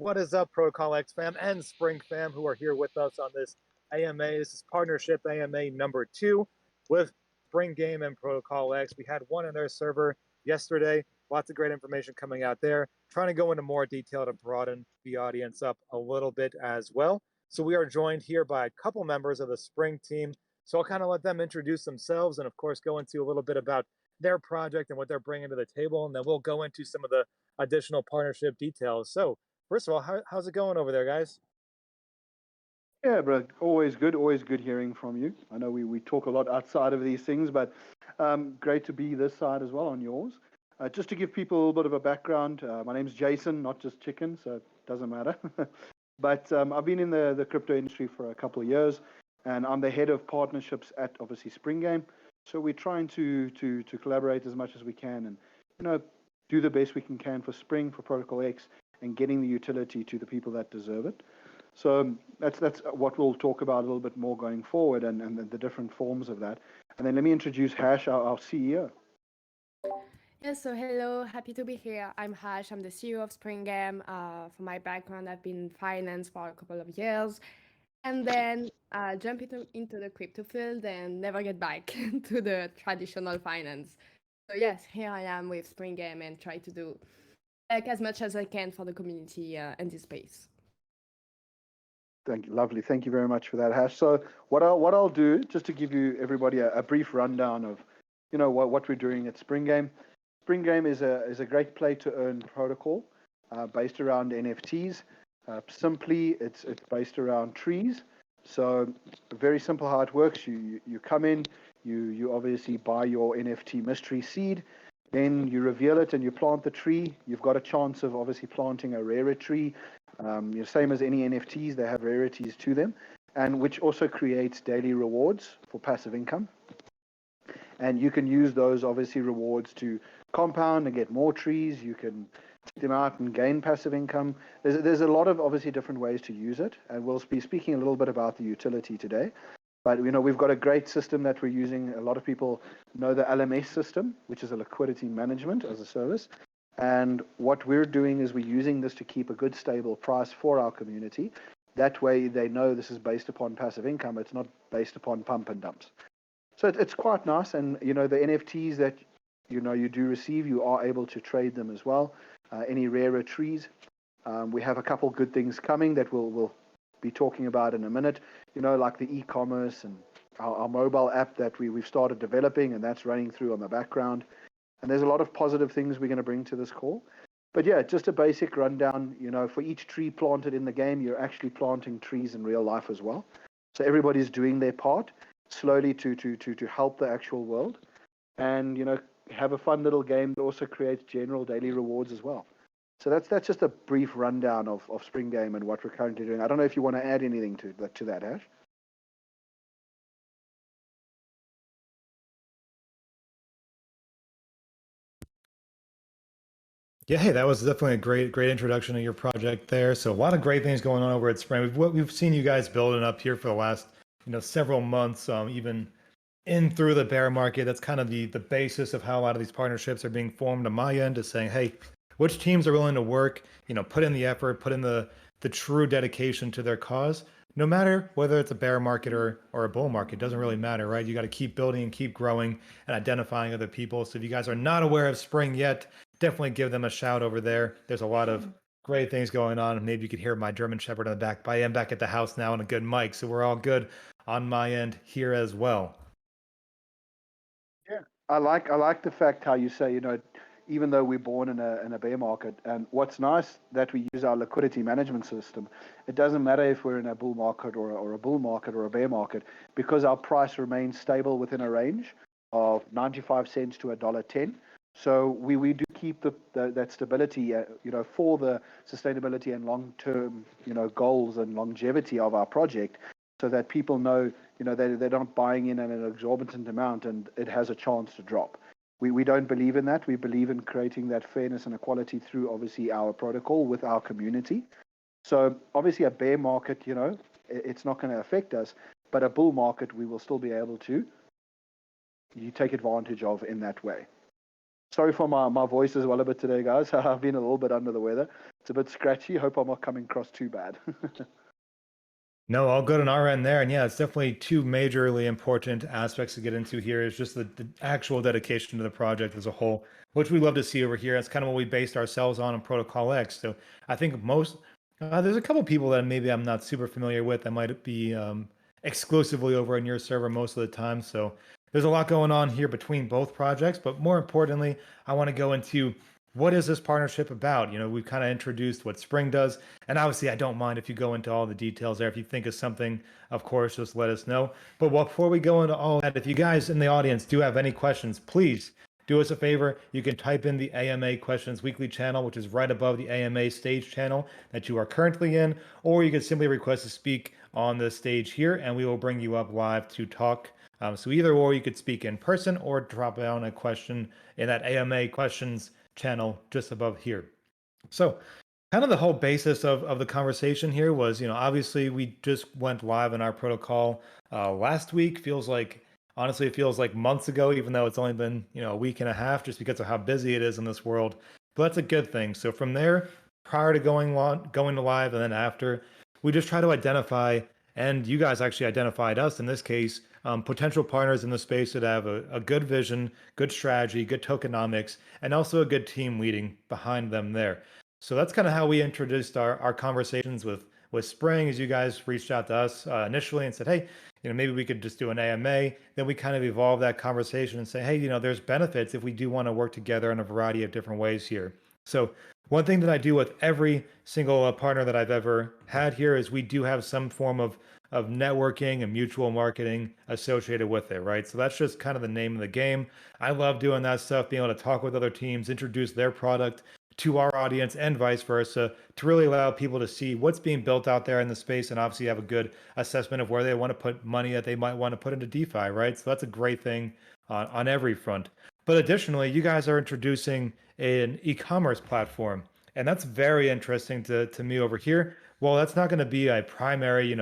What is up, ProtocolX fam and Spring fam who are here with us on this AMA? This is partnership AMA number 2 with Spring Game and ProtocolX. We had one in their server yesterday. Lots of great information coming out there. Trying to go into more detail to broaden the audience up a little bit as well. So we are joined here by a couple members of the Spring team. So I'll kind of let them introduce themselves and, of course, go into a little bit about their project and what they're bringing to the table. And then we'll go into some of the additional partnership details. So first of all, how's it going over there, guys? Yeah, bro. Always good hearing from you. I know we talk a lot outside of these things, but great to be this side as well on yours. Just to give people a little bit of a background, my name's Jason, not just chicken, so it doesn't matter. But I've been in the crypto industry for a couple of years, and I'm the head of partnerships at obviously Spring Game. So we're trying to collaborate as much as we can, and do the best we can for Spring, for ProtocolX, and getting the utility to the people that deserve it. So that's what we'll talk about a little bit more going forward, and the different forms of that. And then let me introduce Hash, our CEO. Yes, so hello, happy to be here. I'm Hash, I'm the CEO of Spring Game. For my background, I've been in finance for a couple of years, and then jump into the crypto field and never get back to the traditional finance. So yes, here I am with Spring Game and try to do as much as I can for the community in this space. Thank you, lovely. Thank you very much for that, Hash. So what I'll do, just to give you everybody a brief rundown of, what we're doing at Spring Game. Spring Game is a great play to earn protocol based around NFTs. Simply, it's based around trees. So very simple how it works. You come in, you obviously buy your NFT mystery seed, then you reveal it and you plant the tree. You've got a chance of obviously planting a rarer tree. Same as any NFTs, they have rarities to them, and which also creates daily rewards for passive income. And you can use those obviously rewards to compound and get more trees. You can take them out and gain passive income. There's a lot of obviously different ways to use it, and we'll be speaking a little bit about the utility today. But we've got a great system that we're using. A lot of people know the LMS system, which is a liquidity management as a service. And what we're doing is we're using this to keep a good stable price for our community. That way they know this is based upon passive income. It's not based upon pump and dumps. So it's quite nice. And, the NFTs that, you do receive, you are able to trade them as well. Any rarer trees. We have a couple good things coming that we'll be talking about in a minute, like the e-commerce and our mobile app that we've started developing, and that's running through on the background. And there's a lot of positive things we're going to bring to this call. But yeah, just a basic rundown, for each tree planted in the game, you're actually planting trees in real life as well. So everybody's doing their part slowly to help the actual world. And, have a fun little game that also creates general daily rewards as well. So that's just a brief rundown of Spring Game and what we're currently doing. I don't know if you want to add anything to that, Ash. Yeah, hey, that was definitely a great introduction to your project there. So a lot of great things going on over at Spring. We've seen you guys building up here for the last, several months, even in through the bear market. That's kind of the basis of how a lot of these partnerships are being formed on my end, is saying, hey, which teams are willing to work, put in the effort, put in the true dedication to their cause, no matter whether it's a bear market or a bull market. It doesn't really matter, right? You got to keep building and keep growing and identifying other people. So if you guys are not aware of Spring yet, definitely give them a shout over there. There's a lot of great things going on. Maybe you could hear my German Shepherd in the back, but I am back at the house now on a good mic, so we're all good on my end here as well. Yeah, I like the fact how you say, even though we're born in a bear market, and what's nice that we use our liquidity management system. It doesn't matter if we're in a bull market or a bull market or a bear market, because our price remains stable within a range of 95 cents to $1.10. So we do keep that stability, for the sustainability and long-term, goals and longevity of our project, so that people know, they're not buying in at an exorbitant amount and it has a chance to drop. We don't believe in that. We believe in creating that fairness and equality through obviously our protocol with our community. So obviously a bear market, it's not going to affect us, but a bull market we will still be able to take advantage of in that way. Sorry for my voice as well a bit today, guys. I've been a little bit under the weather. It's a bit scratchy. Hope I'm not coming across too bad. No, all good on our end there. And yeah, it's definitely two majorly important aspects to get into here is just the actual dedication to the project as a whole, which we love to see over here. That's kind of what we based ourselves on in Protocol X. So I think there's a couple people that maybe I'm not super familiar with that might be exclusively over on your server most of the time. So there's a lot going on here between both projects. But more importantly, I want to go into what is this partnership about? We've kind of introduced what Spring does. And obviously, I don't mind if you go into all the details there. If you think of something, of course, just let us know. But before we go into all that, if you guys in the audience do have any questions, please do us a favor. You can type in the AMA Questions Weekly channel, which is right above the AMA stage channel that you are currently in, or you can simply request to speak on the stage here, and we will bring you up live to talk. So either or, you could speak in person or drop down a question in that AMA Questions channel just above here. So kind of the whole basis of the conversation here was, obviously we just went live in our protocol last week. Honestly, it feels like months ago, even though it's only been, a week and a half just because of how busy it is in this world. But that's a good thing. So from there, prior to going to live and then after, we just try to identify, and you guys actually identified us in this case, potential partners in the space that have a good vision, good strategy, good tokenomics, and also a good team leading behind them there. So that's kind of how we introduced our conversations with Spring, as you guys reached out to us initially and said, hey, maybe we could just do an AMA. Then we kind of evolved that conversation and say, hey, there's benefits if we do want to work together in a variety of different ways here. So one thing that I do with every single partner that I've ever had here is we do have some form of networking and mutual marketing associated with it, right? So that's just kind of the name of the game. I love doing that stuff, being able to talk with other teams, introduce their product to our audience and vice versa, to really allow people to see what's being built out there in the space and obviously have a good assessment of where they want to put money that they might want to put into DeFi, right? So that's a great thing on every front. But additionally, you guys are introducing an e-commerce platform, and that's very interesting to me over here. Well, that's not going to be a primary,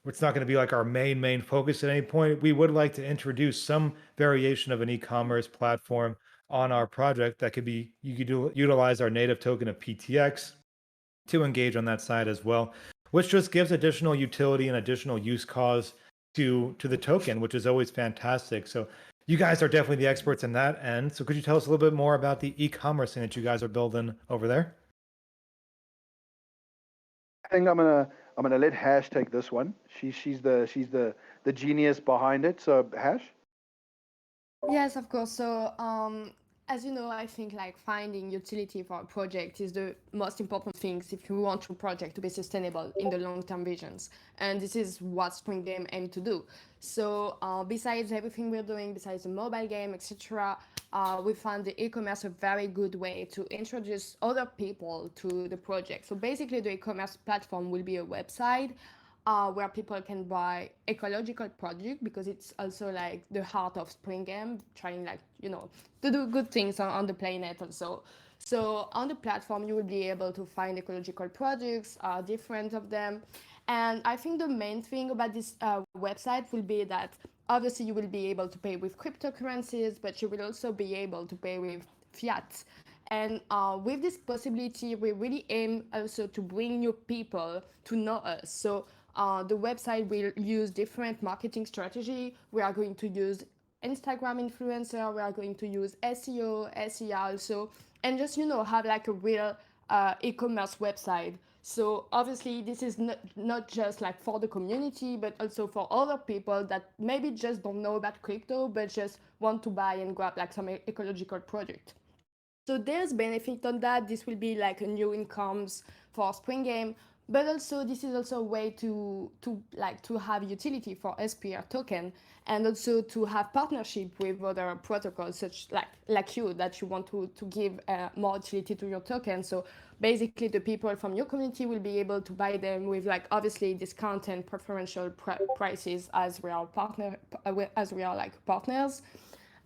it's not going to be like our main focus at any point. We would like to introduce some variation of an e-commerce platform on our project that you could utilize our native token of PTX to engage on that side as well, which just gives additional utility and additional use cause to the token, which is always fantastic. So you guys are definitely the experts in that end. So could you tell us a little bit more about the e-commerce thing that you guys are building over there? I think I'm gonna let Hash take this one. She's the genius behind it. So Hash. Yes, of course. So, as you know, I think like finding utility for a project is the most important things if you want your project to be sustainable in the long-term visions. And this is what Spring Game aim to do. So, besides everything we're doing, besides the mobile game, etc., we found the e-commerce a very good way to introduce other people to the project. So basically, the e-commerce platform will be a website where people can buy ecological product, because it's also like the heart of Spring Game, trying like, to do good things on the planet also. So on the platform, you will be able to find ecological products, different of them. And I think the main thing about this website will be that obviously you will be able to pay with cryptocurrencies, but you will also be able to pay with fiat. And with this possibility, we really aim also to bring new people to know us. So the website will use different marketing strategy. We are going to use Instagram influencer. We are going to use SEO, SEA also, and just have like a real e-commerce website. So obviously this is not just like for the community, but also for other people that maybe just don't know about crypto, but just want to buy and grab like some ecological product. So there's benefit on that. This will be like a new incomes for Spring Game, but also this is also a way to have utility for SPR token, and also to have partnership with other protocols such like you, that you want to give more utility to your token. So basically the people from your community will be able to buy them with like obviously discount and preferential prices as we are like partners.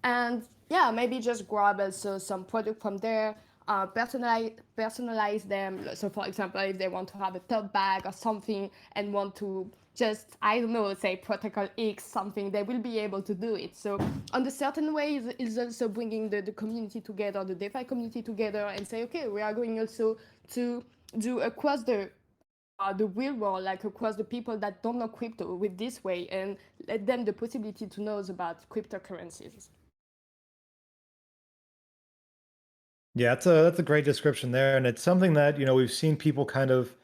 And yeah, maybe just grab also some product from there. personalize them. So for example, if they want to have a top bag or something and want to just, I don't know, say protocol X something, they will be able to do it. So on the certain way is also bringing the community together, the DeFi community together, and say, okay, we are going also to do across the real world, like across the people that don't know crypto with this way, and let them the possibility to know about cryptocurrencies. Yeah, that's a great description there, and it's something that we've seen people kind of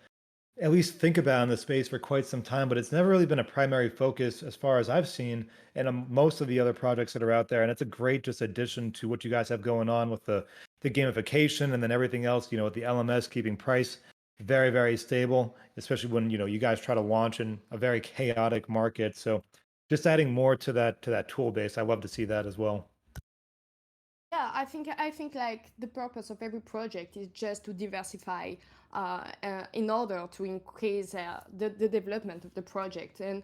at least think about in the space for quite some time, but it's never really been a primary focus as far as I've seen in most of the other projects that are out there. And it's a great just addition to what you guys have going on with the gamification and then everything else, with the LMS keeping price very, very stable, especially when, you guys try to launch in a very chaotic market. So just adding more to that tool base, I love to see that as well. Yeah, I think like the purpose of every project is just to diversify in order to increase the development of the project, and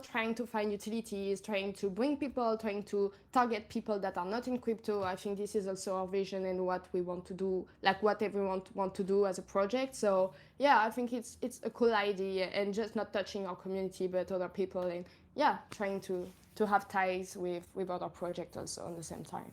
trying to find utilities, trying to bring people, trying to target people that are not in crypto. I think this is also our vision and what we want to do, like what everyone want to do as a project. So yeah, I think it's a cool idea, and just not touching our community but other people, and yeah, trying to have ties with other projects also on the same time.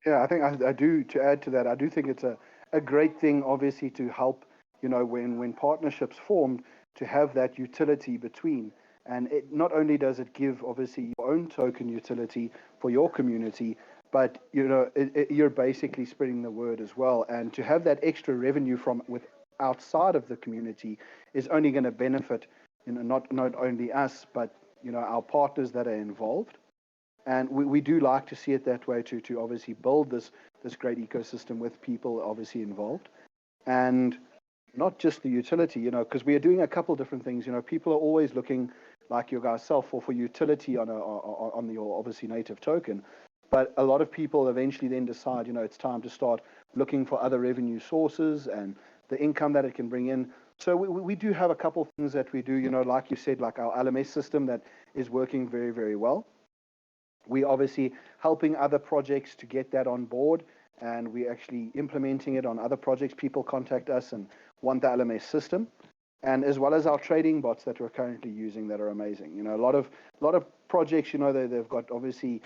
Yeah, I think I do. To add to that, I do think it's a great thing, obviously, to help, when partnerships formed, to have that utility between. And it not only does it give, obviously, your own token utility for your community, but, you're basically spreading the word as well. And to have that extra revenue from with outside of the community is only going to benefit, not only us, but, our partners that are involved. And we do like to see it that way to obviously build this great ecosystem with people obviously involved, and not just the utility, because we are doing a couple different things. People are always looking, like your guys self, for utility on your obviously native token, but a lot of people eventually then decide, it's time to start looking for other revenue sources and the income that it can bring in. So we do have a couple of things that we do, like you said, like our LMS system that is working very, very well. We obviously helping other projects to get that on board, and we're actually implementing it on other projects. People contact us and want the LMS system, and as well as our trading bots that we're currently using that are amazing. A lot of projects, they've got obviously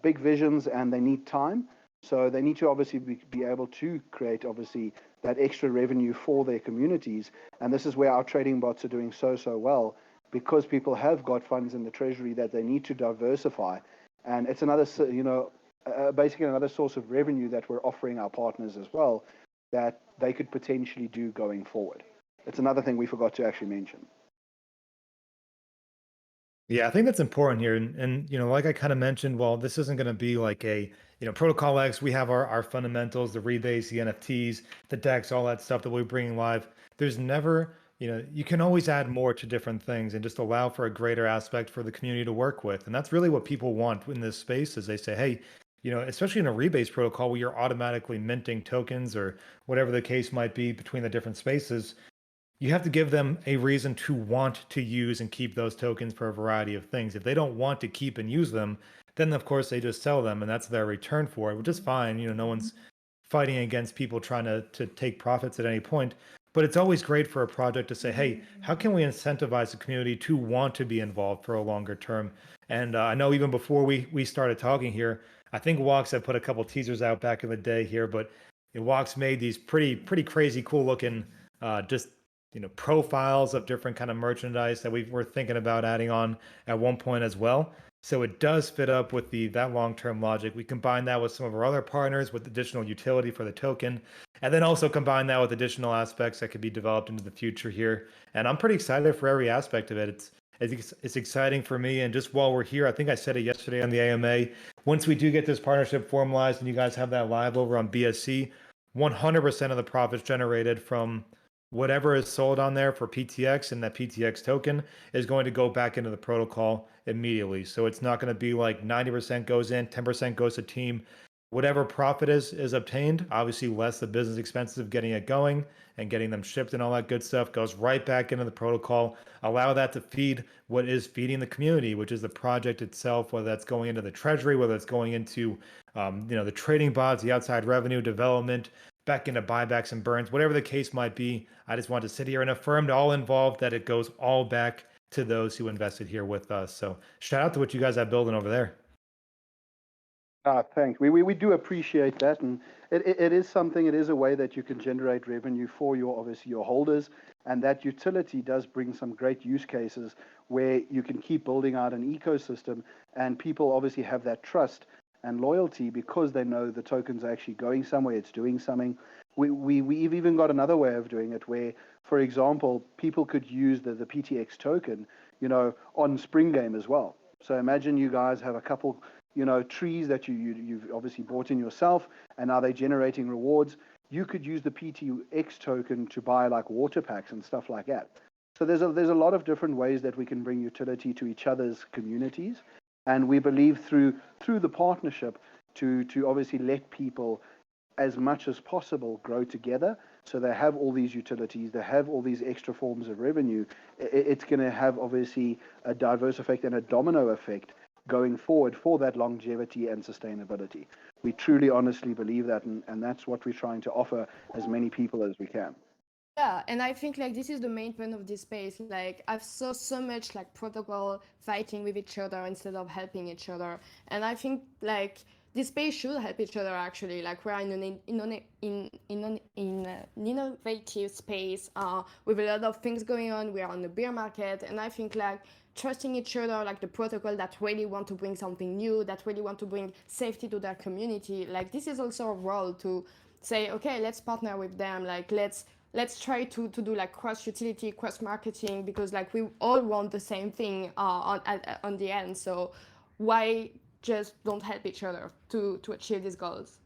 big visions and they need time, so they need to obviously be able to create obviously that extra revenue for their communities, and this is where our trading bots are doing so well, because people have got funds in the treasury that they need to diversify, and it's another, basically another source of revenue that we're offering our partners as well, that they could potentially do going forward. It's another thing we forgot to actually mention. Yeah, I think that's important here. And like I kind of mentioned, well, this isn't going to be like a, Protocol X. We have our fundamentals, the rebase, the NFTs, the DEX, all that stuff that we're bringing live. There's never, you can always add more to different things and just allow for a greater aspect for the community to work with. And that's really what people want in this space is they say, hey, especially in a rebase protocol where you're automatically minting tokens or whatever the case might be between the different spaces, you have to give them a reason to want to use and keep those tokens for a variety of things. If they don't want to keep and use them, then of course they just sell them and that's their return for it, which is fine. No one's fighting against people trying to take profits at any point. But it's always great for a project to say, hey, how can we incentivize the community to want to be involved for a longer term? And I know even before we started talking here, I think Walks had put a couple teasers out back in the day here, but Walks made these pretty crazy cool looking just profiles of different kind of merchandise that we were thinking about adding on at one point as well. So it does fit up with that long-term logic. We combine that with some of our other partners with additional utility for the token, and then also combine that with additional aspects that could be developed into the future here. And I'm pretty excited for every aspect of it. It's exciting for me. And just while we're here, I think I said it yesterday on the AMA. Once we do get this partnership formalized and you guys have that live over on BSC, 100% of the profits generated from whatever is sold on there for PTX and that PTX token is going to go back into the protocol immediately. So it's not going to be like 90% goes in, 10% goes to team. whatever profit is obtained, obviously less the business expenses of getting it going and getting them shipped and all that good stuff goes right back into the protocol. Allow that to feed what is feeding the community, which is the project itself, whether that's going into the treasury, whether it's going into the trading bots, the outside revenue development, back into buybacks and burns, whatever the case might be. I just want to sit here and affirm to all involved that it goes all back to those who invested here with us. So shout out to what you guys have building over there. Thanks. We do appreciate that, and it is something. It is a way that you can generate revenue for obviously your holders, and that utility does bring some great use cases where you can keep building out an ecosystem, and people obviously have that trust and loyalty because they know the token's actually going somewhere, it's doing something. We've even got another way of doing it where, for example, people could use the PTX token, on Spring Game as well. So imagine you guys have a couple trees that you've obviously bought in yourself, and now they're generating rewards. You could use the PTX token to buy like water packs and stuff like that. So there's a lot of different ways that we can bring utility to each other's communities, and we believe through the partnership to obviously let people as much as possible grow together. So they have all these utilities, they have all these extra forms of revenue. It's going to have obviously a diverse effect and a domino effect going forward for that longevity and sustainability. We truly, honestly believe that, and that's what we're trying to offer as many people as we can. Yeah, and I think like this is the main point of this space. Like I've saw so much like protocol fighting with each other instead of helping each other, and I think like this space should help each other actually. Like we're in an innovative space with a lot of things going on. We are on the bear market, and I think like trusting each other, like the protocol that really want to bring something new, that really want to bring safety to their community. Like this is also a role to say, okay, let's partner with them. Like let's try to do like cross utility, cross marketing, because like we all want the same thing on the end. So why just don't help each other to achieve these goals?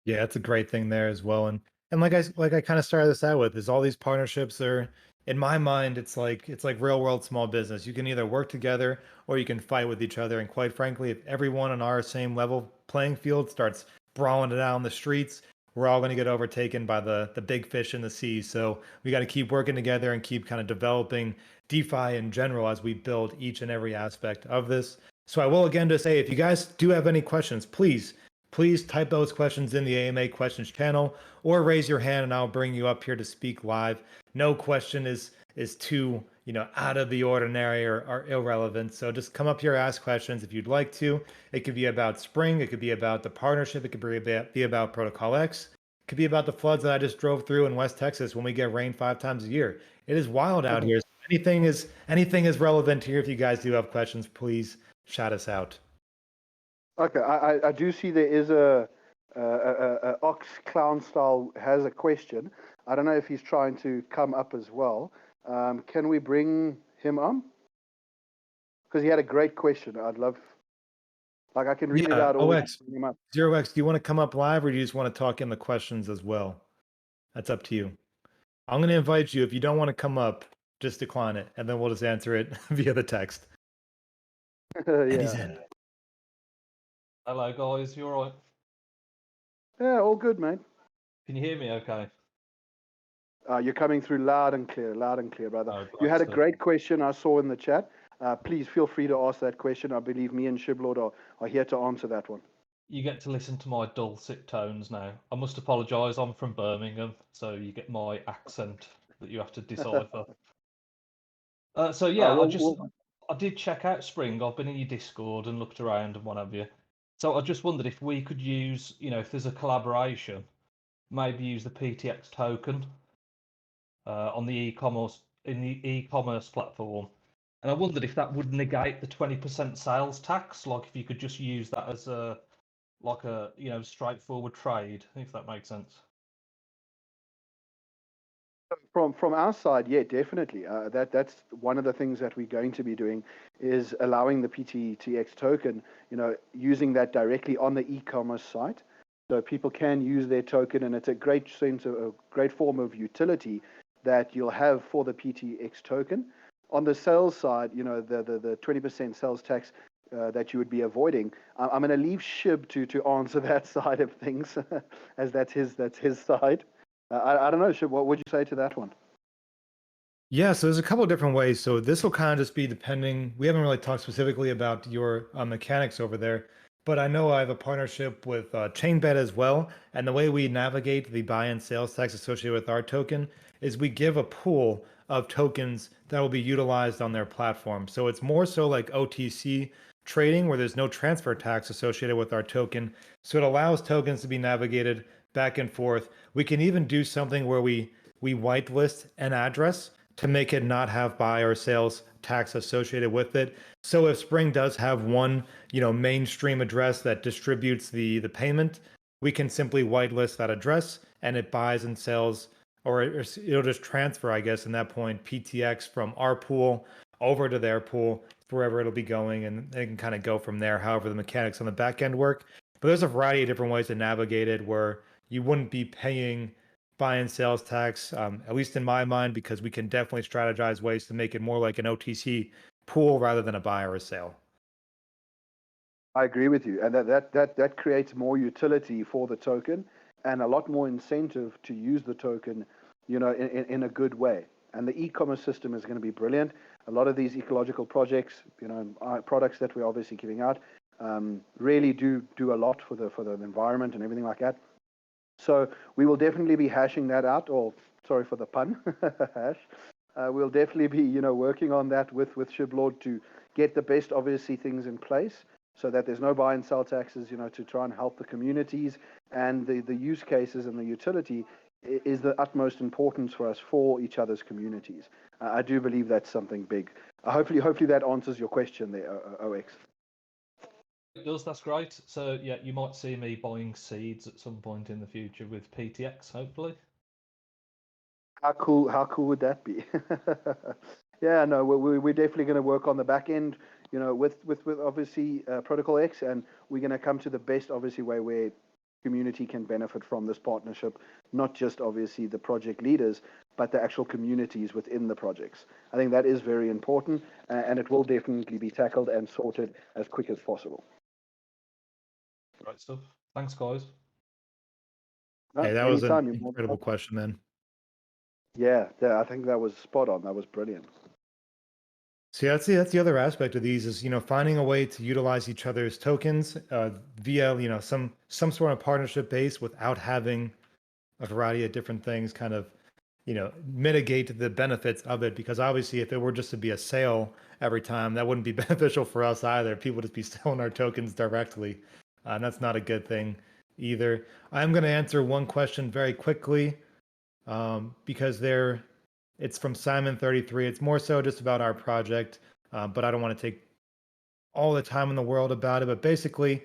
Yeah, it's a great thing there as well. And like I kind of started this out with is all these partnerships are in my mind it's like real world small business. You can either work together or you can fight with each other. And quite frankly, if everyone on our same level playing field starts brawling it out on the streets, we're all going to get overtaken by the big fish in the sea. So we got to keep working together and keep kind of developing DeFi in general as we build each and every aspect of this. So I will again just say if you guys do have any questions, please type those questions in the AMA questions channel or raise your hand and I'll bring you up here to speak live. No question is too, out of the ordinary or irrelevant. So just come up here, ask questions if you'd like to. It could be about Spring, it could be about the partnership, it could be about ProtocolX. It could be about the floods that I just drove through in West Texas when we get rain 5 times a year. It is wild out here. So anything is relevant here. If you guys do have questions, please shout us out. Okay, I do see there is a Ox Clown Style has a question. I don't know if he's trying to come up as well. Can we bring him on? Because he had a great question. I'd love, like, I can read it Yeah, out or we can OX, bring him up. 0x, do you want to come up live or do you just want to talk in the questions as well? That's up to you. I'm going to invite you. If you don't want to come up, just decline it and then we'll just answer it via the text. And he's Yeah. in. Hello, guys. You all right? Yeah, all good, mate. Can you hear me okay? You're coming through loud and clear, brother. Oh, You great had a stuff. great question I saw in the chat. Please feel free to ask that question. I believe me and Shiblord are here to answer that one. You get to listen to my dulcet tones now. I must apologise. I'm from Birmingham, so you get my accent that you have to decipher. So yeah, I did check out Spring. I've been in your Discord and looked around and what have you. So I just wondered if we could use, if there's a collaboration, maybe use the PTX token on the e-commerce platform. And I wondered if that would negate the 20% sales tax, like if you could just use that as a straightforward trade, if that makes sense. From our side, yeah, definitely. That's one of the things that we're going to be doing is allowing the PTX token, using that directly on the e-commerce site, so people can use their token, and it's a great form of utility that you'll have for the PTX token. On the sales side, the 20% sales tax that you would be avoiding. I'm going to leave Shib to answer that side of things, as that's his side. I don't know, Shib, what would you say to that one? Yeah, so there's a couple of different ways. So this will kind of just be depending. We haven't really talked specifically about your mechanics over there, but I know I have a partnership with ChainBet as well. And the way we navigate the buy and sales tax associated with our token is we give a pool of tokens that will be utilized on their platform. So it's more so like OTC trading where there's no transfer tax associated with our token. So it allows tokens to be navigated back and forth. We can even do something where we whitelist an address to make it not have buy or sales tax associated with it. So if Spring does have one, mainstream address that distributes the payment, we can simply whitelist that address and it buys and sells, or it'll just transfer, I guess, in that point, PTX from our pool over to their pool, wherever it'll be going, and they can kind of go from there, however the mechanics on the back end work. But there's a variety of different ways to navigate it where you wouldn't be paying buy and sales tax, at least in my mind, because we can definitely strategize ways to make it more like an OTC pool rather than a buy or a sale. I agree with you, and that creates more utility for the token and a lot more incentive to use the token, in a good way. And the e-commerce system is going to be brilliant. A lot of these ecological projects, products that we're obviously giving out, really do a lot for the environment and everything like that. So we will definitely be hashing that out, or sorry for the pun, hash. We'll definitely be, working on that with Shiblord to get the best, obviously, things in place so that there's no buy and sell taxes, to try and help the communities, and the use cases and the utility is the utmost importance for us for each other's communities. I do believe that's something big. Hopefully that answers your question there, OX. It does, that's great. So yeah, you might see me buying seeds at some point in the future with PTX, hopefully. How cool would that be? Yeah, no, we're definitely going to work on the back end, with obviously ProtocolX, and we're going to come to the best, obviously, way where community can benefit from this partnership, not just obviously the project leaders, but the actual communities within the projects. I think that is very important, and it will definitely be tackled and sorted as quick as possible. Great stuff. Thanks, guys. Hey, that was an Anytime, incredible question, man. Yeah, I think that was spot on. That was brilliant. See, that's the other aspect of these is, finding a way to utilize each other's tokens via, some sort of partnership base without having a variety of different things kind of, mitigate the benefits of it. Because obviously, if it were just to be a sale every time, that wouldn't be beneficial for us either. People would just be selling our tokens directly. And that's not a good thing either. I'm going to answer one question very quickly because it's from Simon33. It's more so just about our project, but I don't want to take all the time in the world about it. But basically,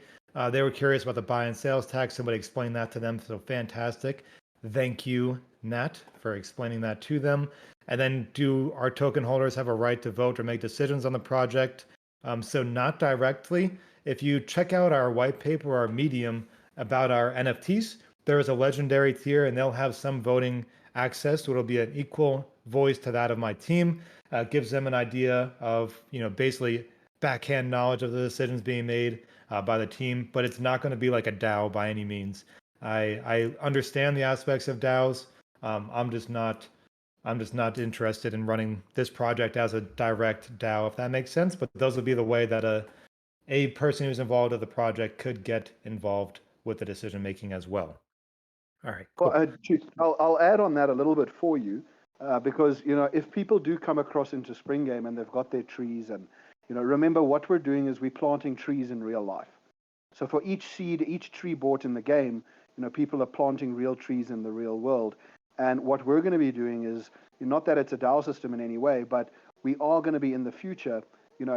they were curious about the buy and sales tax. Somebody explained that to them. So fantastic. Thank you, Nat, for explaining that to them. And then, do our token holders have a right to vote or make decisions on the project? So not directly. If you check out our white paper, our Medium about our NFTs, there is a legendary tier, and they'll have some voting access. So it'll be an equal voice to that of my team. Gives them an idea of, basically backhand knowledge of the decisions being made by the team, but it's not going to be like a DAO by any means. I understand the aspects of DAOs. I'm just not interested in running this project as a direct DAO, if that makes sense. But those would be the way that a person who's involved with the project could get involved with the decision making as well. All right, cool. Well, I'll add on that a little bit for you, because if people do come across into Spring Game and they've got their trees, and remember what we're doing is we're planting trees in real life. So for each seed, each tree bought in the game, people are planting real trees in the real world. And what we're going to be doing is, not that it's a DAO system in any way, but we are going to be in the future,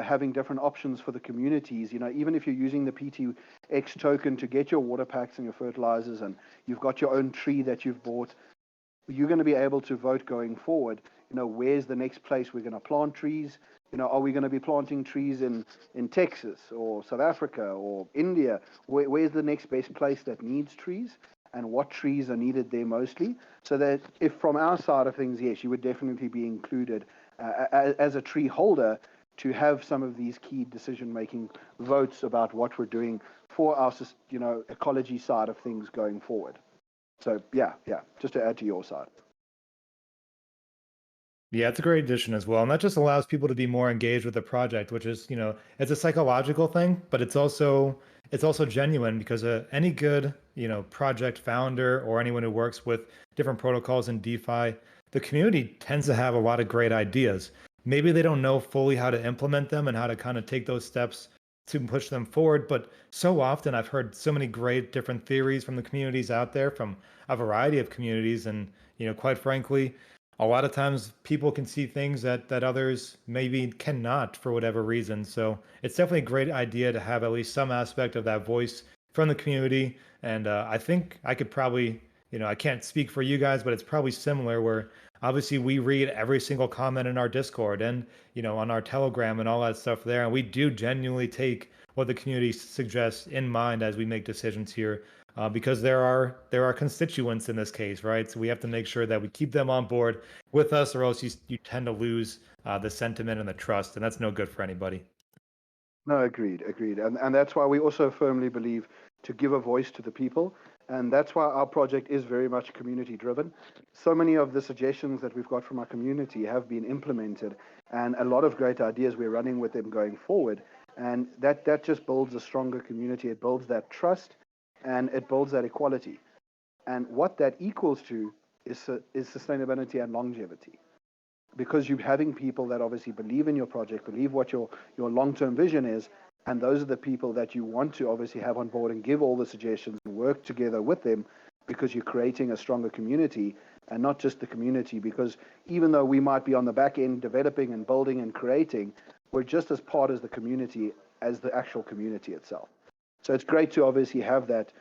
having different options for the communities. Even if you're using the PTX token to get your water packs and your fertilizers, and you've got your own tree that you've bought, you're going to be able to vote going forward. Where's the next place we're going to plant trees? Are we going to be planting trees in Texas or South Africa or India? Where's the next best place that needs trees? And what trees are needed there mostly? So that if from our side of things, yes, you would definitely be included as a tree holder. to have some of these key decision-making votes about what we're doing for our, ecology side of things going forward. So yeah, just to add to your side. Yeah, it's a great addition as well. And that just allows people to be more engaged with the project, which is, it's a psychological thing, but it's also genuine because any good, project founder or anyone who works with different protocols in DeFi, the community tends to have a lot of great ideas. Maybe they don't know fully how to implement them and how to kind of take those steps to push them forward, but so often I've heard so many great different theories from the communities out there from a variety of communities and, quite frankly, a lot of times people can see things that others maybe cannot for whatever reason. So it's definitely a great idea to have at least some aspect of that voice from the community. And I think I could probably, I can't speak for you guys, but it's probably similar where obviously we read every single comment in our Discord and, on our Telegram and all that stuff there. And we do genuinely take what the community suggests in mind as we make decisions here because there are constituents in this case, right? So we have to make sure that we keep them on board with us, or else you tend to lose the sentiment and the trust, and that's no good for anybody. No, agreed. And that's why we also firmly believe to give a voice to the people. And that's why our project is very much community driven. So many of the suggestions that we've got from our community have been implemented, and a lot of great ideas we're running with them going forward. And that just builds a stronger community. It builds that trust and it builds that equality. And what that equals to is sustainability and longevity. Because you're having people that obviously believe in your project, believe what your long-term vision is, and those are the people that you want to obviously have on board and give all the suggestions and work together with them, because you're creating a stronger community, and not just the community, because even though we might be on the back end developing and building and creating, we're just as part as the community as the actual community itself. So it's great to obviously have that,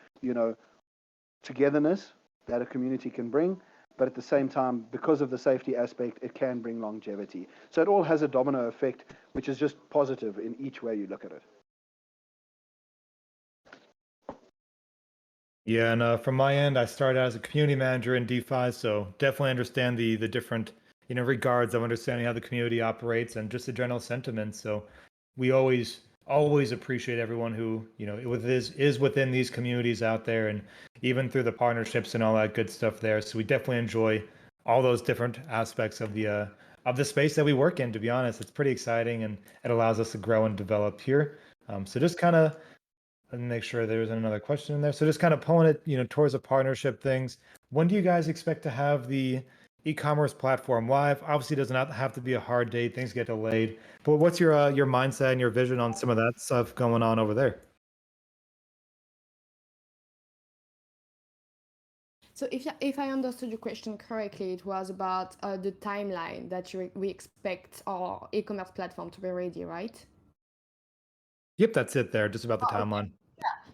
togetherness that a community can bring, but at the same time, because of the safety aspect, it can bring longevity. So it all has a domino effect, which is just positive in each way you look at it. Yeah, and from my end, I started as a community manager in DeFi, so definitely understand the different regards of understanding how the community operates and just the general sentiment. So we always appreciate everyone who is within these communities out there, and even through the partnerships and all that good stuff there. So we definitely enjoy all those different aspects of the space that we work in. To be honest, it's pretty exciting and it allows us to grow and develop here. So just kind of let me make sure there's another question in there. So just kind of pulling it, towards the partnership things. When do you guys expect to have the e-commerce platform live? Obviously, it does not have to be a hard date. Things get delayed. But what's your mindset and your vision on some of that stuff going on over there? So if I understood your question correctly, it was about the timeline that we expect our e-commerce platform to be ready, right? Yep, that's it there. Just about the timeline.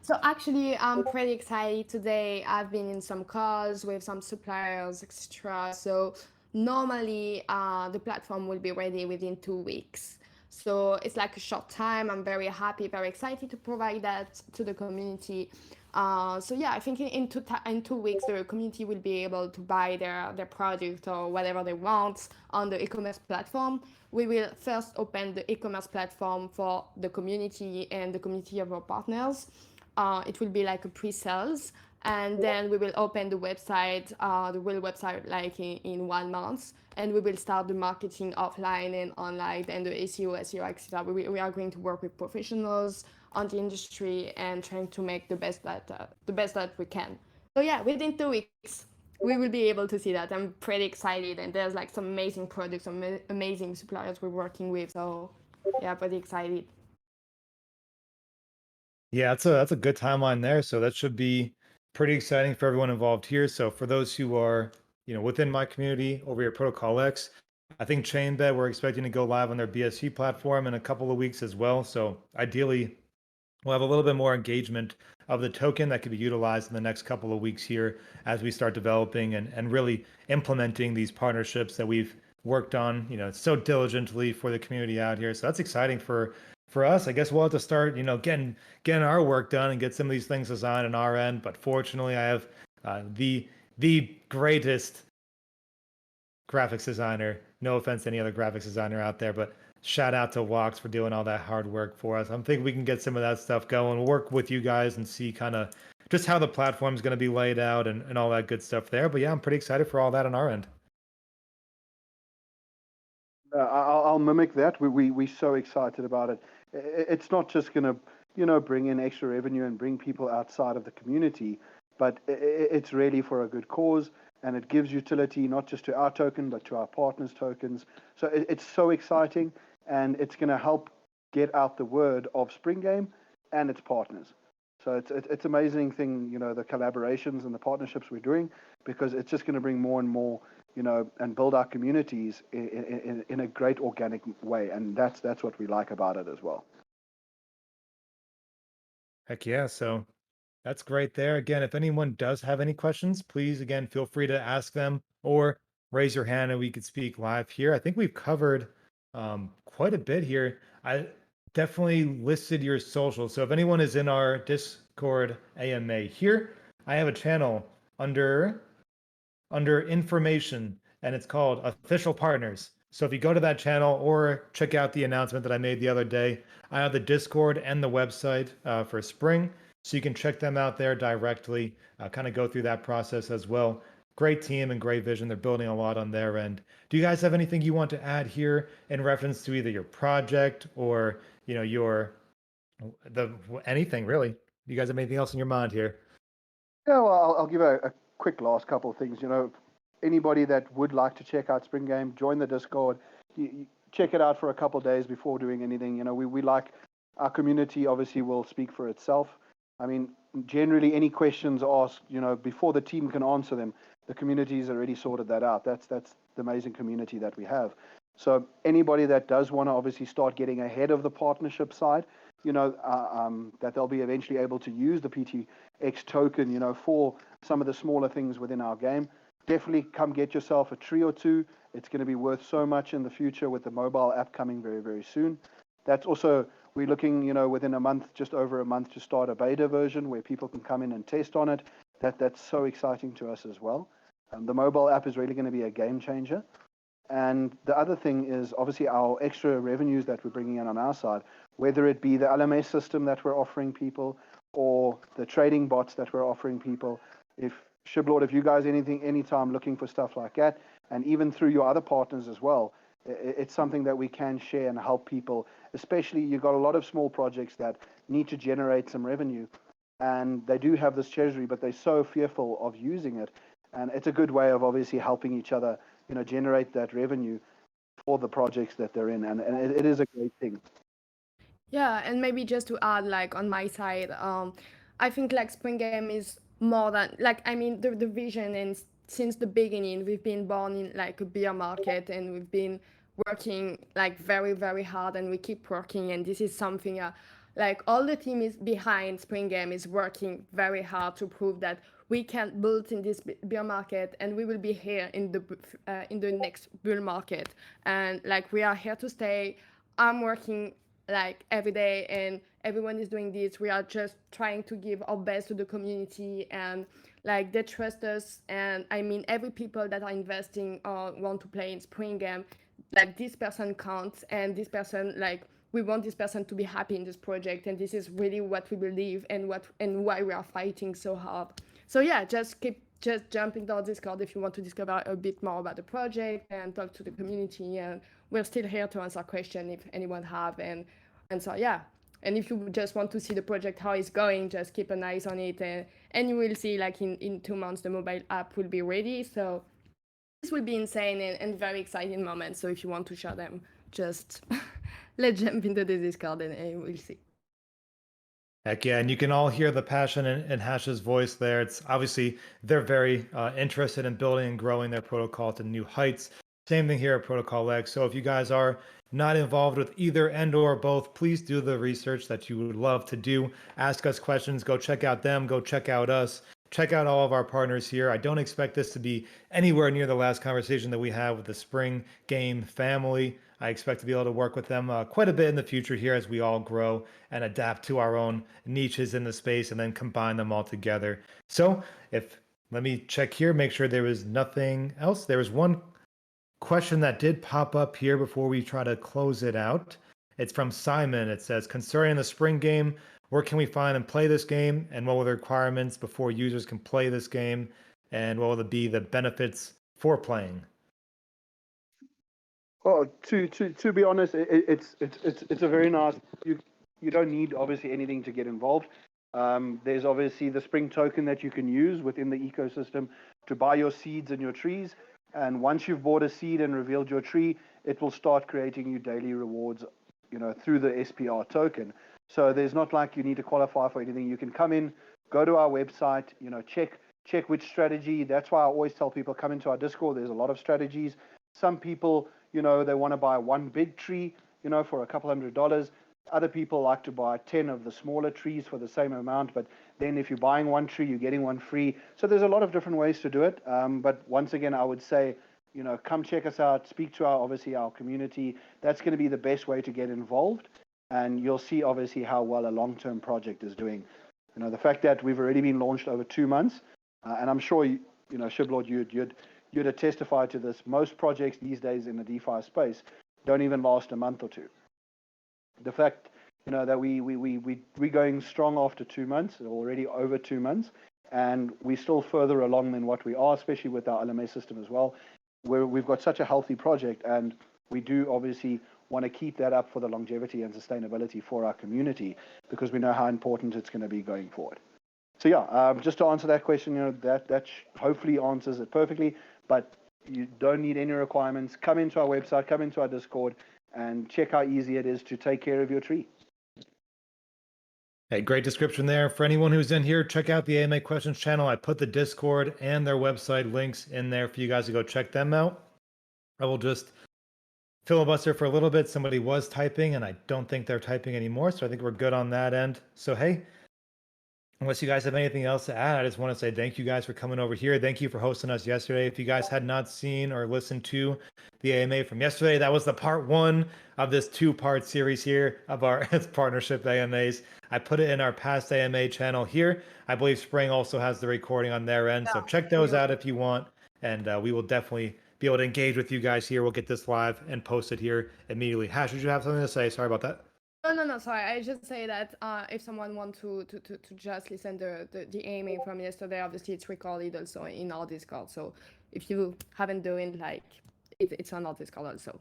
So actually, I'm pretty excited today. I've been in some calls with some suppliers, etc. So normally, the platform will be ready within 2 weeks. So it's like a short time. I'm very happy, very excited to provide that to the community. So yeah, I think in 2 weeks, the community will be able to buy their product or whatever they want on the e-commerce platform. We will first open the e-commerce platform for the community and the community of our partners. It will be like a pre-sales, and then we will open the website, the real website, like in 1 month, and we will start the marketing offline and online, and the SEO, SEO, etc. We are going to work with professionals on the industry and trying to make the best that we can. So yeah, within 2 weeks, we will be able to see that. I'm pretty excited, and there's like some amazing products, some amazing suppliers we're working with. So yeah, pretty excited. Yeah, that's a good timeline there. So that should be pretty exciting for everyone involved here. So for those who are, within my community over here at ProtocolX, I think Chainbet, we're expecting to go live on their BSC platform in a couple of weeks as well. So ideally, we'll have a little bit more engagement of the token that could be utilized in the next couple of weeks here as we start developing and really implementing these partnerships that we've worked on, so diligently for the community out here. So that's exciting for us. I guess we'll have to start, getting our work done and get some of these things designed on our end. But fortunately, I have the greatest graphics designer. No offense to any other graphics designer out there, but shout out to Walks for doing all that hard work for us. I'm thinking we can get some of that stuff going. We'll work with you guys and see kind of just how the platform is going to be laid out and all that good stuff there. But yeah, I'm pretty excited for all that on our end. I'll mimic that. We're so excited about it. It's not just going to, bring in extra revenue and bring people outside of the community, but it's really for a good cause, and it gives utility not just to our token, but to our partners' tokens. So it's so exciting, and it's going to help get out the word of Spring Game and its partners. So it's amazing thing, the collaborations and the partnerships we're doing, because it's just going to bring more and more, and build our communities in a great organic way. And that's what we like about it as well. Heck yeah. So that's great there. Again, if anyone does have any questions, please, again, feel free to ask them or raise your hand and we could speak live here. I think we've covered quite a bit here. I definitely listed your socials. So if anyone is in our Discord AMA here, I have a channel under information and it's called Official Partners. So if you go to that channel or check out the announcement that I made the other day, I have the Discord and the website for Spring. So you can check them out there directly, kind of go through that process as well. Great team and great vision. They're building a lot on their end. Do you guys have anything you want to add here in reference to either your project or, anything really? Do you guys have anything else in your mind here? Yeah, well, I'll give a quick last couple of things. Anybody that would like to check out Spring Game, join the Discord. You check it out for a couple of days before doing anything. We like our community. Obviously, will speak for itself. I mean, generally, any questions asked, before the team can answer them, the community's already sorted that out. That's the amazing community that we have. So anybody that does want to obviously start getting ahead of the partnership side, that they'll be eventually able to use the PTX token, for some of the smaller things within our game. Definitely come get yourself a tree or two. It's going to be worth so much in the future with the mobile app coming very, very soon. That's also, we're looking, within a month, just over a month, to start a beta version where people can come in and test on it. That's so exciting to us as well. The mobile app is really going to be a game changer. And the other thing is obviously our extra revenues that we're bringing in on our side, whether it be the LMS system that we're offering people or the trading bots that we're offering people. If Shiblord, if you guys anytime looking for stuff like that, and even through your other partners as well, it's something that we can share and help people. Especially you've got a lot of small projects that need to generate some revenue, and they do have this treasury, but they're so fearful of using it. And it's a good way of obviously helping each other, generate that revenue for the projects that they're in, and it is a great thing. Yeah, and maybe just to add, like on my side, I think like Spring Game is more than like I mean the vision, and since the beginning we've been born in like a beer market, and we've been working like very very hard, and we keep working, and this is something like all the team is behind Spring Game is working very hard to prove that we can build in this beer market, and we will be here in the next bull market, and like we are here to stay. I'm working like every day, and everyone is doing this. We are just trying to give our best to the community, and like they trust us. And I mean, every people that are investing or want to play in Spring Game, like this person counts, and this person, like we want this person to be happy in this project, and this is really what we believe, and why we are fighting so hard. So yeah, just jump into our Discord if you want to discover a bit more about the project and talk to the community, and we're still here to answer questions if anyone have. And so yeah, and if you just want to see the project how it's going, just keep an eye on it, and you will see like in 2 months the mobile app will be ready. So this will be insane and very exciting moment. So if you want to share them, just let's jump into the Discord, and we'll see. Heck yeah, and you can all hear the passion in Hash's voice there. It's obviously they're very interested in building and growing their protocol to new heights. Same thing here at ProtocolX. So if you guys are not involved with either and or both, please do the research that you would love to do. Ask us questions, go check out them, go check out us. Check out all of our partners here. I don't expect this to be anywhere near the last conversation that we had with the Spring Game family. I expect to be able to work with them quite a bit in the future here as we all grow and adapt to our own niches in the space and then combine them all together. So let me check here, make sure there was nothing else. There was one question that did pop up here before we try to close it out. It's from Simon. It says, concerning the spring game, where can we find and play this game? And what were the requirements before users can play this game? And what will be the benefits for playing? Well, to be honest, it's a very nice. You don't need obviously anything to get involved. There's obviously the spring token that you can use within the ecosystem to buy your seeds and your trees. And once you've bought a seed and revealed your tree, it will start creating you daily rewards, through the SPR token. So there's not like you need to qualify for anything. You can come in, go to our website, check which strategy. That's why I always tell people come into our Discord. There's a lot of strategies. Some people, they want to buy one big tree, for a couple $100. Other people like to buy 10 of the smaller trees for the same amount. But then if you're buying one tree, you're getting one free. So there's a lot of different ways to do it. But once again, I would say, come check us out, speak to our community. That's going to be the best way to get involved. And you'll see obviously how well a long-term project is doing. The fact that we've already been launched over 2 months, and I'm sure, Shiblord, you'd have testified to this. Most projects these days in the DeFi space don't even last a month or two. The fact, that we're going strong after 2 months, already over 2 months, and we're still further along than what we are, especially with our LMS system as well, where we've got such a healthy project, and we do obviously want to keep that up for the longevity and sustainability for our community, because we know how important it's going to be going forward. So yeah, just to answer that question, that hopefully answers it perfectly. But you don't need any requirements. Come into our website, come into our Discord, and check how easy it is to take care of your tree. Hey, great description there. For anyone who's in here, check out the AMA Questions channel. I put the Discord and their website links in there for you guys to go check them out. I will just filibuster for a little bit. Somebody was typing, and I don't think they're typing anymore, so I think we're good on that end. So hey, unless you guys have anything else to add, I just want to say thank you guys for coming over here. Thank you for hosting us yesterday. If you guys had not seen or listened to the AMA from yesterday, that was the part 1 of this 2-part series here of our partnership AMAs. I put it in our past AMA channel here. I believe Spring also has the recording on their end, so check those out if you want. And we will definitely be able to engage with you guys here. We'll get this live and post it here immediately. Hash, did you have something to say? Sorry about that. No, sorry. I just say that if someone wants to just listen the AMA from yesterday, obviously it's recorded also in our Discord. So if you haven't done it, like it's on our Discord also.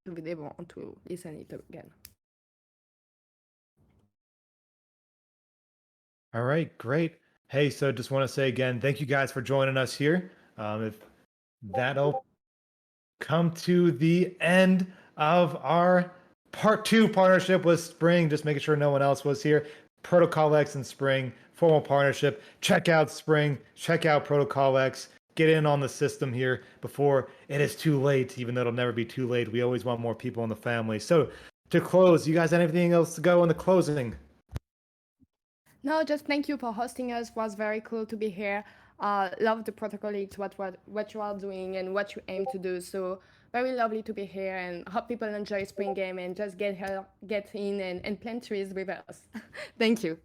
If they want to listen it again. All right, great. Hey, so just want to say again, thank you guys for joining us here. If that'll come to the end of our part 2 partnership with Spring, just making sure no one else was here. ProtocolX and Spring, formal partnership. Check out Spring, check out ProtocolX, get in on the system here before it is too late, even though it'll never be too late. We always want more people in the family. So to close, you guys have anything else to go in the closing? No, just thank you for hosting us. It was very cool to be here. Love the ProtocolX, what you are doing and what you aim to do. So very lovely to be here, and hope people enjoy Spring Game and just get in and plant trees with us. Thank you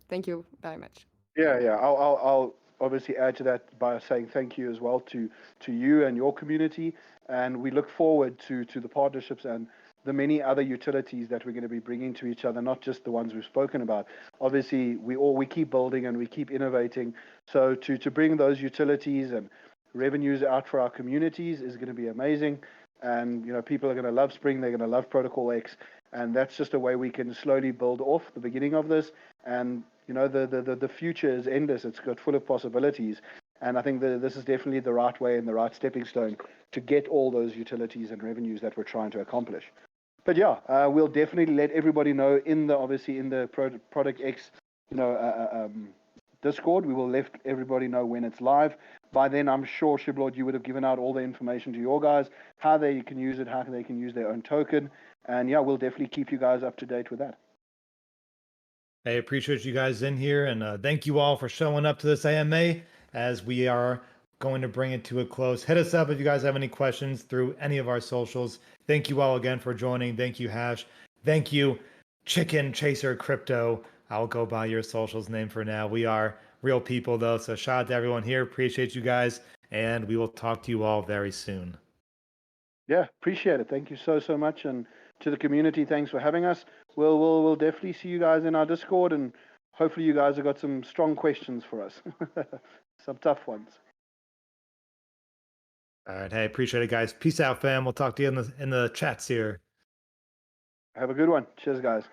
very much. Yeah. I'll obviously add to that by saying thank you as well to you and your community, and we look forward to the partnerships and the many other utilities that we're going to be bringing to each other, not just the ones we've spoken about. Obviously, we keep building and we keep innovating. So to bring those utilities and revenues out for our communities is going to be amazing. And people are going to love Spring. They're going to love ProtocolX, and that's just a way we can slowly build off the beginning of this. And the future is endless. It's got full of possibilities. And I think this is definitely the right way and the right stepping stone to get all those utilities and revenues that we're trying to accomplish. But yeah, we'll definitely let everybody know in the ProtocolX, Discord. We will let everybody know when it's live. By then, I'm sure, Shiblord, you would have given out all the information to your guys, how they can use it, how they can use their own token. And yeah, we'll definitely keep you guys up to date with that. I appreciate you guys in here, and thank you all for showing up to this AMA as we are going to bring it to a close. Hit us up if you guys have any questions through any of our socials. Thank you all again for joining. Thank you, Hash. Thank you, Chicken Chaser Crypto. I'll go by your socials name for now. We are real people, though, so shout out to everyone here. Appreciate you guys, and we will talk to you all very soon. Yeah, appreciate it. Thank you so much, and to the community, thanks for having us. We'll definitely see you guys in our Discord, and hopefully you guys have got some strong questions for us, some tough ones. All right. Hey, appreciate it, guys. Peace out, fam. We'll talk to you in the chats here. Have a good one. Cheers, guys.